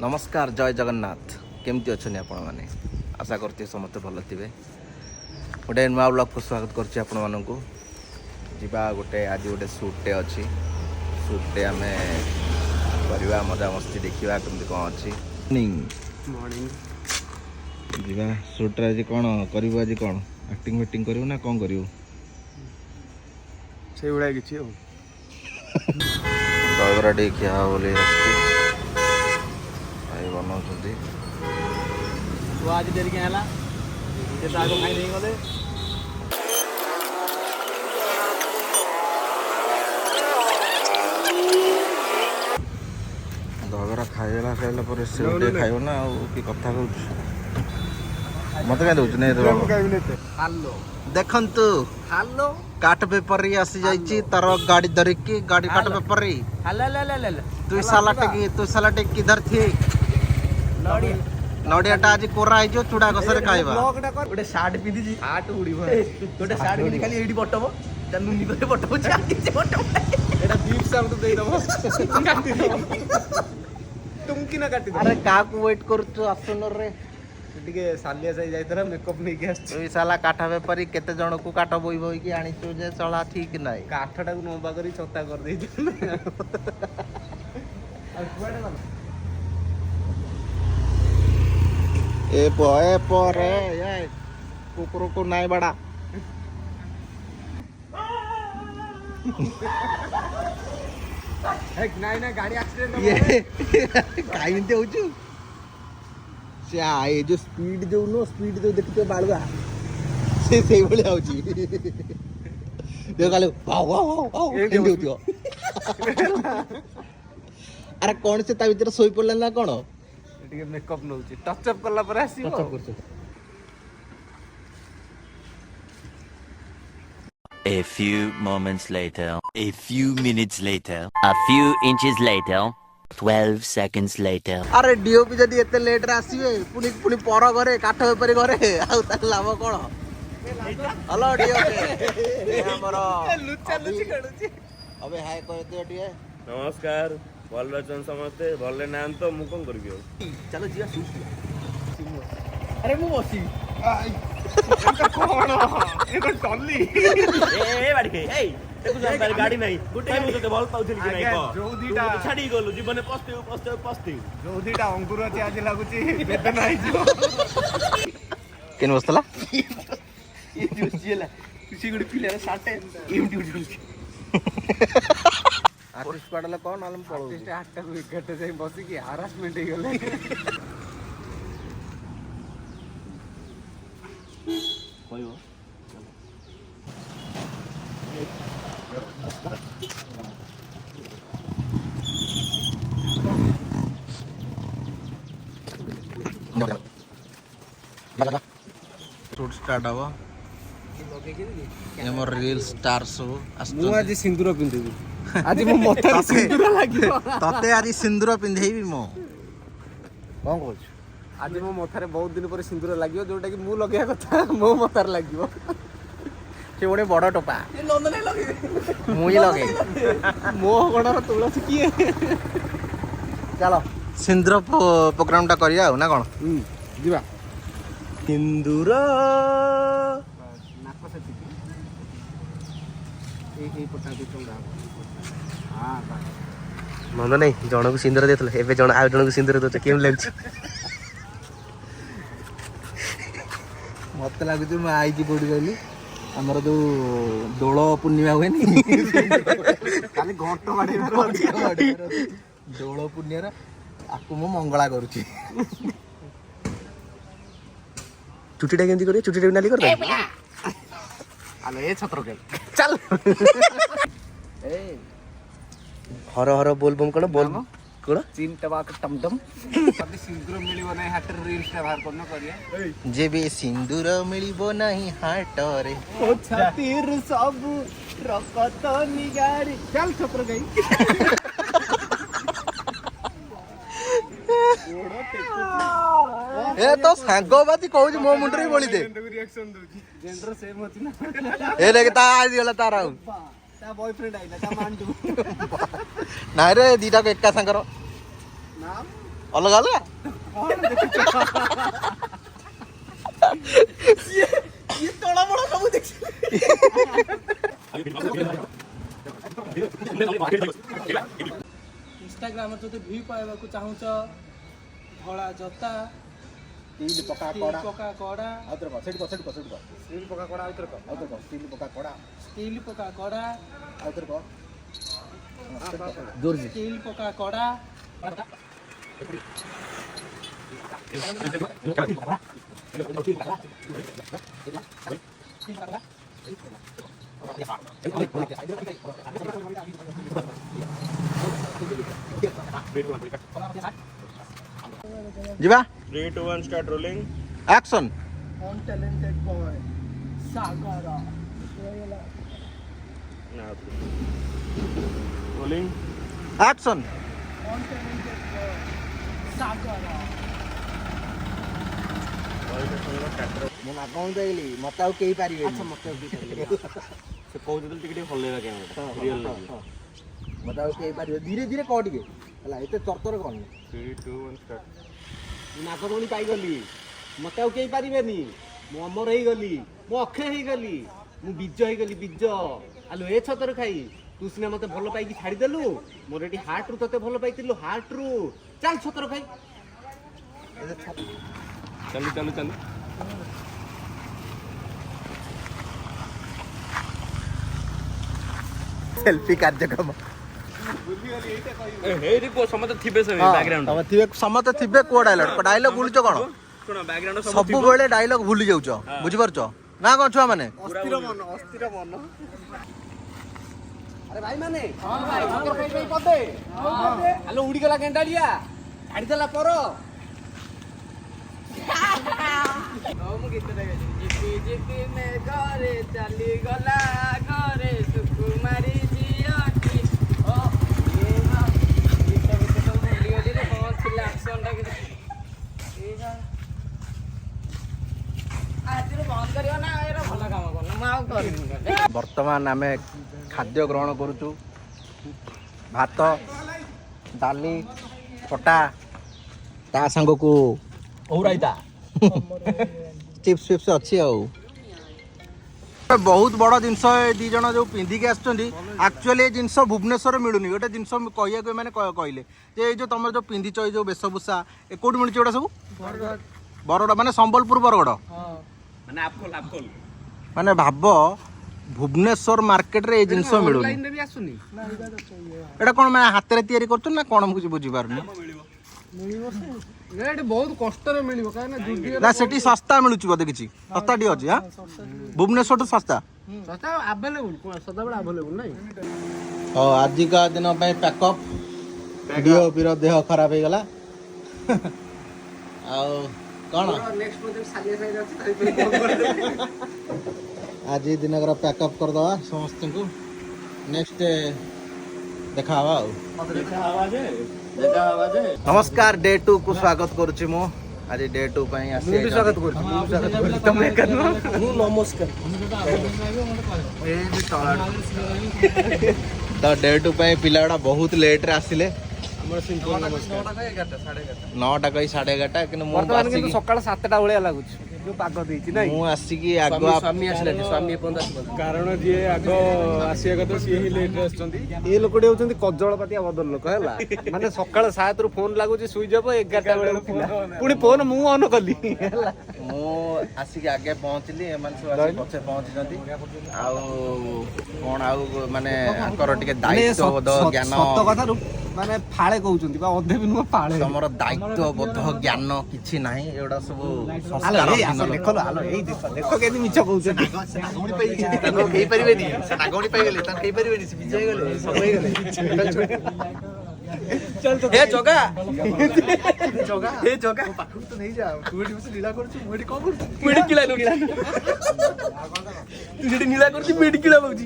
नमस्कार जय जगन्नाथ केमती अच्छा आपण मैंने आशा करते समस्त भल थे गोटे नुआ ब्लॉग को स्वागत करा गोटे आज गोटे सुटे अच्छी सुटे आम करवा मजा मस्ती देखा कमी कौन अच्छी मॉर्निंग जीवा सुटे आज कौन कर आज कौन एक्टिंग फैक्टिंग करू ना कौन करू से गुड़ा किसी दहीबरा टे खिया बोली बनाऊँ तो आज डेरी क्या है खाई नहीं गले दहीबरा खाइला खाइला पर से गोटे खाइब ना कि कथा कहूँ मत क्या दौच देखु काट पेपर आसी जाइए तार गाड़ी धरिकी गाड़ी काट पेपर तु साला टेक किधर थी नड़ियाटा आज कोरा हो चूड़ा घसरे खाइबा गोटे शार्ट पिंधि शार्ट उड़ी गोटे शार्ट पिंधि खाली एडी बटम नुनी करे बटम एटा बीप साउंड दे दबो काटी दबो तुम कि ना काटी अरे का को वेट करछु आसुन रे टिके सालिया जाई जाइतरा मेकअप नै के आछ तू साला काठा बेपारी केते जण को काठ बोई बोई की आनी छु जे चला ठीक नाही काठटा को नोबा करी छत्ता कर देई आ कुआडे ए पो रे ये कुकुर को नाई बड़ा एक नाई गाड़ी एक्सीडेंट ये काई इनते होचु से आए जो स्पीड जो नो स्पीड जो देखते बालुआ से सेई भली आउची देखो काले वाओ वाओ वाओ एंड होतियो अरे कौन से ता भीतर सोई पड़ला ना कोन टिके मेकअप नउची टच अप करला पर आसी टच अप करछ A few moments later, a few minutes later, a few inches later, 12 seconds later. अरे डीओपी जदी एते लेट रे आसीबे पुनी पुनी पर घरे काठ पेपर घरे आउ ता लाभ कोन हेलो डीओपी हमरो लुच्चा लुच्ची करूची अबे हाय कर दियो टिए नमस्कार भल अछन समस्ते भले नाम तो मु कोन करबियो चलो जिया अरे मु बसी कोन एको टल्ली ए बाडी के ए देखु जा गाड़ी नहीं गुटे मु तो भल पाउथिल कि नहीं को जो दीटा छाडी गलो जीवन पस्ते जो दीटा अंकुर अछि आज लागुची वेदना आइ जो केन बसला ये जुसिला किसी गुडी पिले साटे एमटी उडी आर्टिस्ट पडला कोन आलम पळो आर्टिस्ट आठटा को 11टा जाई बसी की हरासमेंट हे गेले कोइबो शूट स्टार्ट हवा ये मोर रील स्टार शो मु आज सिंदूर पिंदिबी आज मो मथा सिंदूर लागियो तते आरी सिंदूर पिंधेबी मो कोन कहछ आज मो मथारे बहुत दिन पर सिंदूर लागियो जोटा कि मु लगिया कथा मो मथार लागियो से गोटे बड़ टोपा ए नंदन लगे मुई लगे मो गणर तुलसी किए चलो सिंदूर प्रोग्राम टा करिया ना कोन जीवा सिंदूर नाक से ए पटा दे चंगा हां मन नहीं जण को सिंदूर देथले एबे जण आ जण को सिंदूर दोछ केम लागछ मत लागुच मैं आई कोठी कहली हमर जो दोल पूर्णिमा हुए नी खाली घंट बाड़ी दोल पूर्णिमा आपको मु मंगला करूची चुटीटा केमती करियो चुटीटा नाली कर दे आले ए छत्र के चल ए हर हर बोल बम कोन बोल कोन चीन टबाक टमटम कभी सिंदूर मिलिबो नै हाटर रील्स टा बाहर करनो करिया जेबे सिंदूर मिलिबो नाही हाट रे ओ छातीर सब रकत निगारी चल छत्र गई ए तो सांगोबाती कहू मो मुंडरे बोली दे रिएक्शन दोची जेंडर सेम होती ना ए लेके ता आज गला तारा ता बॉयफ्रेंड आइला ता मान दू नाइ रे दीटा को एका संगर नाम ଅଲଗା ଅଲଗା ଇଏ ତଳ ବଳ ସବୁ ଦେଖି ଇନଷ୍ଟାଗ୍ରାମରେ ଯଦି ଭିଉ ପାଇବାକୁ ଚାହୁଁଛ ଧଳା ଜୋତା ଷ୍ଟିଲ୍ ପକା ଷ୍ଟିଲ୍ କଡ଼ା ପକା କଡ଼ା ଆଉଥରେ କହ ସେଠି କହ ଷ୍ଟିଲ୍ ପକା କଡ଼ା ଆଉଥରେ କହ ଷ୍ଟିଲ୍ ପକା କଡ଼ା ଷ୍ଟିଲ୍ ପକା କଡ଼ା ଆଉଥରେ କହ ଷ୍ଟିଲ୍ ପକା କଡ଼ା ଯିବା 3, 2, 1, start rolling. ଆକ୍ସନ୍ ଅନଟ୍ୟାଲେଣ୍ଟେଡ୍ ବୟ ସାଗର Now. Rolling. ଆକ୍ସନ୍ ଅନଟ୍ୟାଲେଣ୍ଟେଡ୍ ବୟ ସାଗର ମୁଁ ନାଗଉଁ ଦେଇଲି ମତେ ଆଉ କେହି ପାରିବେନି ସେ କହୁଥିଲେ ଟିକେ ଟିକେ ହଲେଇବା କ୍ୟାମେରା ରିଅଲ ଲାଗିବ। ମତେ ଆଉ କେହି ପାରିବେ ଧୀରେ ଧୀରେ କହ ଟିକେ ହେଲା ଏତେ ତରତର କରନି 3, 2, 1, start. ମୁଁ ନାଗମଣି ପାଇଗଲି ମତେ ଆଉ କେହି ପାରିବେନି ମୁଁ ଅମର ହେଇଗଲି ମୁଁ ଅକ୍ଷୟ ହେଇଗଲି ମୁଁ ବିଜ ହେଇଗଲି ବିଜ ଆଲୋ ଏ ଛତର ଖାଇ ତୁ ସିନା ମତେ ଭଲ ପାଇକି ଛାଡ଼ିଦେଲୁ ମୋର ଏଠି ହାର୍ଟରୁ ତତେ ଭଲ ପାଇଥିଲୁ ହାର୍ଟରୁ ଚାଲ ଛତର ଖାଇ ଚାଲୁ ଚାଲୁ ଚାଲୁ। ସେଲ୍ଫି କାର୍ଯ୍ୟକ୍ରମ ହେଇଟି ପୁଅ ସମସ୍ତେ ଥିବେ ସେ ବ୍ୟାକଗ୍ରାଉଣ୍ଡ। ତମେ ଥିବେ ସମସ୍ତେ ଥିବେ କୋଉ ଡାଇଲଗ ଭୁଲିଛ କଣ ଶୁଣ ବ୍ୟାକଗ୍ରାଉଣ୍ଡ ସବୁ ସବୁବେଳେ ଡାଇଲଗ ଭୁଲି ଯାଉଛ ବୁଝିପାରୁଛ ନା କଣ ଛୁଆ ମାନେ ଅସ୍ଥିର ମନ ଆରେ ଭାଇ ମାନେ ହଁ ଭାଇ ଛତର ଖାଇ ପାଇଁ ପଦେ ଆଲୋ ଉଡ଼ିଗଲା ଗେଣ୍ଡାଳିଆ ଛାଡ଼ିଦେଲା ପର ମୁଁ ଗୀତଟା ଗାଇଲି ଜିପି ଜିପି ମେ ଘରେ ଚାଲିଗଲା ଘରେ ସୁକୁମାରୀ ଝିଅଟି ଓ ଇଏ ହଁ ଗୀତ ସବୁ ଭୁଲିଗଲି ରେ କ'ଣ ଥିଲା ଆକ୍ସନଟା କିଛି ଆଜିରୁ ବନ୍ଦ କରିବ ନା ଏରା ଭଲ କାମ କରୁନ ମୁଁ ଆଉ କରିବିନି ବର୍ତ୍ତମାନ ଆମେ ଖାଦ୍ୟ ଗ୍ରହଣ କରୁଛୁ ଭାତ ଡାଲି ଖଟା ତା ସାଙ୍ଗକୁ ଓରାଇତା ଚିପ୍ସ ଫିପ୍ସ ଅଛି ଆଉ ବହୁତ ବଡ଼ ଜିନିଷ ଏ ଦୁଇ ଜଣ ଯେଉଁ ପିନ୍ଧିକି ଆସିଛନ୍ତି ଆକ୍ଚୁଆଲି ଏ ଜିନିଷ ଭୁବନେଶ୍ୱରରେ ମିଳୁନି ଗୋଟେ ଜିନିଷ କହିବାକୁ ଏମାନେ କହିଲେ ଯେ ଏଇ ଯେଉଁ ତମର ଯେଉଁ ପିନ୍ଧିଛ ଏଇ ଯେଉଁ ବେଶଭୂଷା ଏ କେଉଁଠି ମିଳୁଛି ଏଗୁଡ଼ା ସବୁ ବରଗଡ଼ ମାନେ ସମ୍ବଲପୁର ବରଗଡ଼ ମାନେ ଆପକଲ ଆପକଲ ମାନେ ଭାବ ଭୁବନେଶ୍ୱର ମାର୍କେଟରେ ଏଇ ଜିନିଷ ମିଳୁନି ବି ଆସୁନି ଏଇଟା କ'ଣ ମାନେ ହାତରେ ତିଆରି କରୁଛନ୍ତି ନା କ'ଣ ମୁଁ କିଛି ବୁଝିପାରୁନି ଏଠି ବହୁତ କଷ୍ଟରେ ମିଳିବ କାହିଁକି ନା ସେଠି ଶସ୍ତା ମିଳୁଛି ବୋଧେ କିଛି ଶସ୍ତା ଟିକେ ଅଛି ହଁ ଭୁବନେଶ୍ୱରଠୁ ଶସ୍ତା ଆଭେଲେବୁଲ ସଦାବେଳେ ଆଭେଲେବୁଲ ନାଇଁ ହଉ ଆଜିକା ଦିନ ପାଇଁ ପ୍ୟାକଅପ୍ ଡିଓପିର ଦେହ ଖରାପ ହେଇଗଲା ଆଉ କ'ଣ ଆଜି ଦିନକର ପ୍ୟାକଅପ୍ କରିଦେବା ସମସ୍ତଙ୍କୁ ନେକ୍ସଟ ଦେଖା ହବା ଆଉ ନମସ୍କାର ଡେ 2 କୁ ସ୍ୱାଗତ କରୁଛି ମୁଁ ଆଜି ଡେ 2 ପାଇଁ ଆସି ସ୍ୱାଗତ କରୁଛି ତମେ ଏକା ନୁହଁ ମୁଁ ନମସ୍କାର ତ ଡେ 2 ପାଇଁ ପିଲା ଗୁଡ଼ା ବହୁତ ଲେଟ୍ରେ ଆସିଲେ 9ଟା କହି 11:30 କିନ୍ତୁ ମୁଁ ଆସିକି ସକାଳ 7ଟା ଭଳିଆ ଲାଗୁଛି ଯୋଉ ପାଗ ଦେଇଛି ନାଇଁ ମୁଁ ଆସିକି ଆଗୁଆ ସ୍ୱାମୀ ଆସିଲାନି ସ୍ୱାମୀ ଏପର୍ଯ୍ୟନ୍ତ ଆସିବ କାରଣ ଯିଏ ଆଗ ଆସିବା କଥା ସିଏ ହିଁ ଲେଟ୍ରେ ଆସୁଛନ୍ତି ଏ ଲୋକଟି ହଉଛନ୍ତି କଜଳପାତିଆ ବଦଳ ଲୋକ ହେଲା ମାନେ ସକାଳ 7ରୁ ଫୋନ ଲାଗୁଛି ସୁଇଚ୍ ଅଫ୍ 11ଟା ବେଳେ ଥିଲା ପୁଣି ଫୋନ ମୁଁ ଅନ୍ କଲି ହେଲା ମୁଁ ଆସିକି ଆଗେ ପହଞ୍ଚିଲି ଏମାନେ ସବୁ ଆସିକି ପଛେ ପହଞ୍ଚିଛନ୍ତି ଆଉ କ'ଣ ଆଉ ମାନେ ଆଙ୍କର ଟିକେ ଦାୟିତ୍ୱବୋଧ ଜ୍ଞାନ ସତ କଥାରୁ ମାନେ ଫାଳେ କହୁଛନ୍ତି ବା ଅଧେ ବି ନୁହଁ ଫାଳେ ତମର ଦାୟିତ୍ୱବୋଧ ଜ୍ଞାନ କିଛି ନାହିଁ ଏଗୁଡ଼ା ସବୁ ଦେଖ କେମିତି ମିଛ କହୁଛନ୍ତି ହେଇପାରିବେନି ସେ ନାଗମଣି ପାଇଗଲେ ତାଙ୍କୁ ହେଇପାରିବେନି ସେ ବିଜୟ ହେଇଗଲେ ସବୁ ହେଇଗଲେ ହେ ଜଗା ହେ ଜଗା ପାଖକୁ ତ ନେଇଯା ତୁ ଏଠି ବସି ଲୀଳା କରୁଛୁ ମୁଁ ଏଠି କ'ଣ କରୁଛୁ ତୁ ଏଠି କିଳା ତୁ ସେଠି ନୀଳା କରୁଛି ମୁଁ ଏଠି କିଳା ପାଉଛି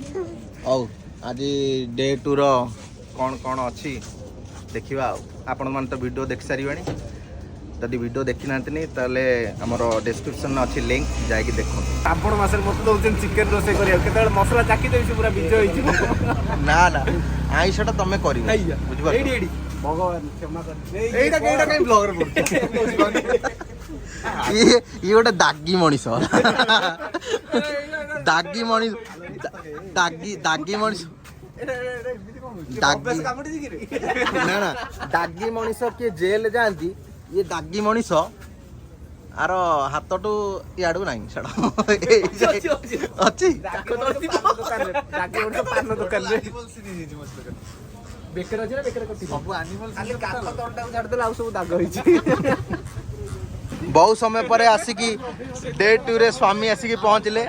ହଉ ଆଜି ଡେ 2 ର କ'ଣ କ'ଣ ଅଛି ଦେଖିବା ଆଉ ଆପଣମାନେ ତ ଭିଡ଼ିଓ ଦେଖିସାରିବେଣି ଯଦି ଭିଡ଼ିଓ ଦେଖିନାହାନ୍ତିନି ତାହେଲେ ଆମର ଡେସ୍କ୍ରିପସନ୍ରେ ଅଛି ଲିଙ୍କ୍ ଯାଇକି ଦେଖନ୍ତୁ ଶ୍ରାବଣ ମାସରେ ମତେ ଦଉଛନ୍ତି ଚିକେନ ରୋଷେଇ କରିବାକୁ କେତେବେଳେ ମସଲା ଚାକି ଦେବି ସେ ପୁରା ବିଜ ହେଇଯିବ ନା ନା ଆଇଁଷଟା ତମେ କରିବ ଏଇଠି ବୁଝିପାରିଲ ଏଇଠି ଭଗବାନ କ୍ଷମା କରି ଏଇଟା କାଇଁ ବ୍ଲଗ ରେ ପଡୁଛି ଇଏ ଗୋଟେ ଦାଗି ମଣିଷ ଦାଗି ମଣିଷ ଦାଗି ମଣିଷ ନା ନା ଦାଗି ମଣିଷ କିଏ ଜେଲ ଯାଆନ୍ତି ଇଏ ଦାଗି ମଣିଷ ଆର ହାତଠୁ ଇଆଡକୁ ନାହିଁ ଛାଡ ଅଛି ପାନ ଦୋକାନରେ ବେକରେ ଅଛି ନା ବେକରେ କଟି ସବୁ ଆନିମଲ ଖାଲି କାଠ ତଳଟାକୁ ଛାଡିଦେଲେ ଆଉ ସବୁ ଦାଗ ହେଇଛି ବହୁତ ସମୟ ପରେ ଆସିକି ଡେ 2 ରେ ସ୍ୱାମୀ ଆସିକି ପହଞ୍ଚିଲେ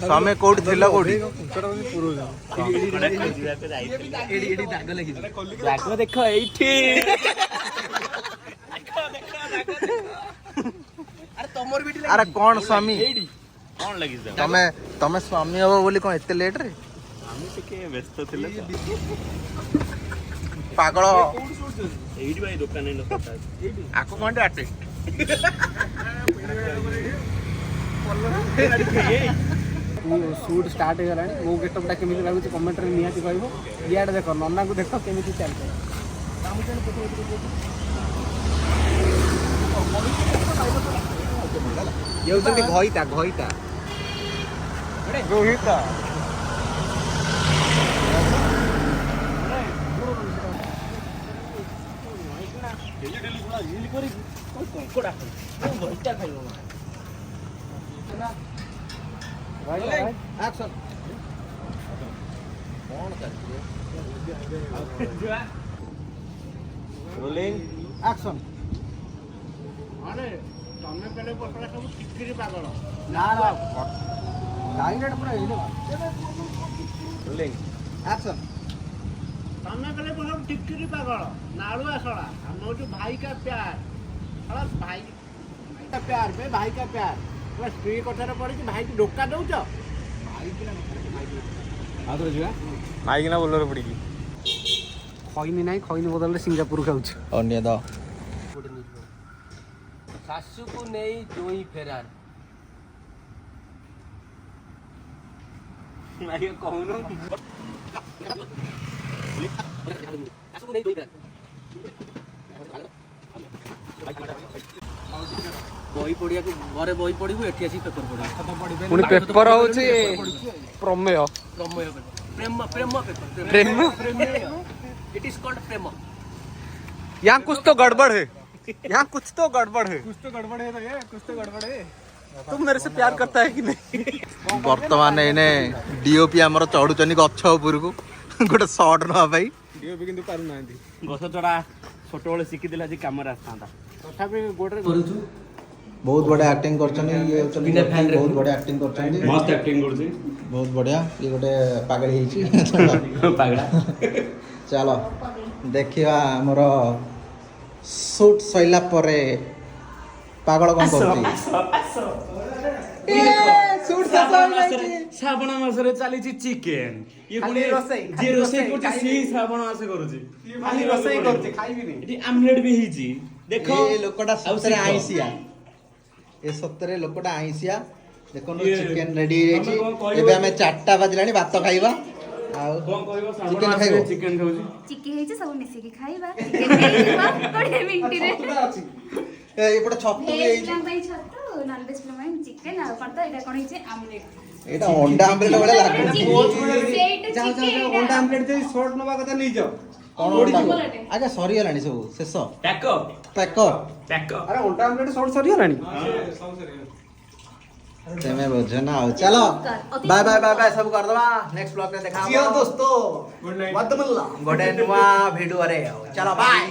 ସ୍ୱାମୀ କୋଉଠି ଥିଲ କୋଉଠି ଦାଗ ଦେଖ ଏଇଠି ଆରେ କଣ ସ୍ୱାମୀ କଣ ଲାଗିଛି ତମେ ସ୍ୱାମୀ ହବ ବୋଲି କଣ ଏତେ ଲେଟ ରେ ଆମେ ଟିକେ ବ୍ୟସ୍ତ ଥିଲେ ପାଗଳ ଏଇଠି ଭାଇ ଦୋକାନରେ ଲୋକଟା ଆକୁ କଣ ଆର୍ଟିଷ୍ଟ ସୁଟ୍ ଷ୍ଟାର୍ଟ ହେଇଗଲାଣି ମୋ ଗେଟଅପ୍ଟା କେମିତି ଲାଗୁଛି କମେଣ୍ଟରେ ନିହାତି କହିବ ଇଆଡ଼େ ଦେଖ ନନାକୁ ଦେଖ କେମିତି ଚାଲିଛି ହେଉଛନ୍ତି ଘଇତା ଘଇତା ରୋହିତ ରୋଲିଂ ଆକ୍ସନ ତମେ ପେଲେ ପକଡ଼ା ସବୁ ଟିକିରି ପାଗଳ ନା ନା ଡାଇରେକ୍ଟ ପୁରା ଏଇଟା ରୋଲିଂ ଆକ୍ସନ ତମେ ପେଲେ ସବୁ ଟିକିରି ପାଗଳ ନାଳୁଆ ଶଳା ଆମ ହଉଛୁ ଭାଇ କା ପ୍ୟାର ଶଳା ଭାଇ का प्यार में भाई का प्यार पूरा स्त्री कथाରେ ପଡ଼ିକି ଭାଇକି ଧୋକା ଦଉଛ ମାଇକିନା ବୋଲର ପଡ଼ିକି ଖଇନି ନାହିଁ ଖଇନି ବଦଳରେ ସିଙ୍ଗାପୁର ଖାଉଛି ଅନ୍ୟ ଦ ଶାଶୁକୁ ନେଇ ଜୋଇ ଫେରାର ମାଇକ କହୁନୁ ଶାଶୁକୁ ନେଇ ଜୋଇ ଫେରାର ବହି ପଢିବାକୁ ଘରେ ବହି ପଢିବୁ ଏଠି ଆସି ପେପର ପଢିବୁ ପୁଣି ପେପର ହଉଛି ପ୍ରମେୟ ପ୍ରମେୟ ପ୍ରେମ ପ୍ରେମ ପେପର प्रेम इट इज कॉल्ड प्रेम यहाँ कुछ तो गड़बड़ है यहाँ कुछ तो गड़बड़ है तुम मेरे से प्यार करता है कि नहीं ବର୍ତ୍ତମାନ ଏଇନେ ଡିଓପି ଆମର ଚଢୁଛନ୍ତି ଗଛ ଉପରକୁ ଗୋଟେ ସଟ୍ ନେବା ପାଇଁ କିନ୍ତୁ ପାରୁନାହାନ୍ତି ଗଛ ଚଢା ଛୋଟବେଳେ ଶିଖିଥିଲା ଯେ କାମରେ ଆସିଥାନ୍ତା ତଥାପି ଗୋଡ଼ରେ କରୁଛୁ ବହୁତ ବଢିଆ ଆକ୍ଟିଂ କରୁଛନ୍ତି ଇଏ ହଉଛନ୍ତି ବିନା fan ରେ ବହୁତ ବଢିଆ ଆକ୍ଟିଂ କରୁଛନ୍ତି ମସ୍ତ ଆକ୍ଟିଂ କରୁଛି ବହୁତ ବଢିଆ ଇଏ ଗୋଟେ ପାଗଳି ହେଇଛି ପାଗଳା ଚାଲ ଦେଖିବା ଆମର ସୁଟ୍ ସଇଲା ପରେ ପାଗଳ କଣ କରୁଛି ଶ୍ରାବଣ ମାସରେ ଚାଲିଛି ଚିକେନ ଖାଲି ରୋଷେଇ, ଖାଲି ଯିଏ ରୋଷେଇ ରୋଷେଇ, କରୁଛି ଖାଇବି। ସିଏ ଶ୍ରାବଣ ମାସ କରୁଛି ଖାଲି ରୋଷେଇ କରୁଛି ଖାଇବିନି ଏଠି ଆମଲେଟ ବି ହେଇଛି ଦେଖ ଏ ଲୋକଟା ଆଉ ସତରେ ଶିଖ। ଆଇଁସିଆ ଏ ସତରେ ଲୋକଟା ଆଇଁସିଆ ଦେଖନ୍ତୁ ଇଏ, ଚିକେନ ରେଡି ହେଇଯାଇଛି ତମେ କଣ କହିବ ଏବେ କି? ଆମେ 4ଟା ବାଜିଲାଣି ଭାତ ଖାଇବା ଆଉ କଣ କହିବ ଶ୍ରାବଣ ଚିକେନ ମାସରେ ଖାଇବ ଚିକେନ ଖାଉଛି ଚିକେନ ହେଇଛି ସବୁ ମିଶିକି ଖାଇବା ଚିକେନ ହେଇଯିବ 20 ମିନିଟରେ ଏପଟେ ଛତୁ ବି ଭେଜ ହେଇଛି ପିଲାଙ୍କ ପାଇଁ ଛତୁ ନନଭେଜ ପିଲାଙ୍କ ପାଇଁ ଚିକେନ ଆଉ କଣ ତ ଏଇଟା କଣ ହେଇଛି ଆମଲେଟ ଏଇଟା ଅଣ୍ଡା ଆମଲେଟ ଭଳିଆ ଲାଗୁଛି ସେଇଟା ଆମଲେଟ ଯଦି ସର୍ଟ ନବା କଥା ନେଇଯାଅ କଣ ଅଣ୍ଡା ଆଜ୍ଞା ସରିଗଲାଣି ସବୁ ଶେଷ ପ୍ୟାକ ପ୍ୟାକର ପ୍ୟାକ ଆରେ ଅଣ୍ଡା ଆମଲେଟ ସର୍ଟ ସରିଗଲାଣି ତେମେ ବୁଝ ନା ଆଉ ଚାଲ ବାय ବାय ବାय ବାय ସବୁ କରିଦବା ନେକ୍ସଟ ବ୍ଲଗ ରେ ଦେଖା ହବ ଦୋସ୍ତ ଗୋଟେ ନୂଆ ଭିଡିଓ ରେ ଚାଲ ବାय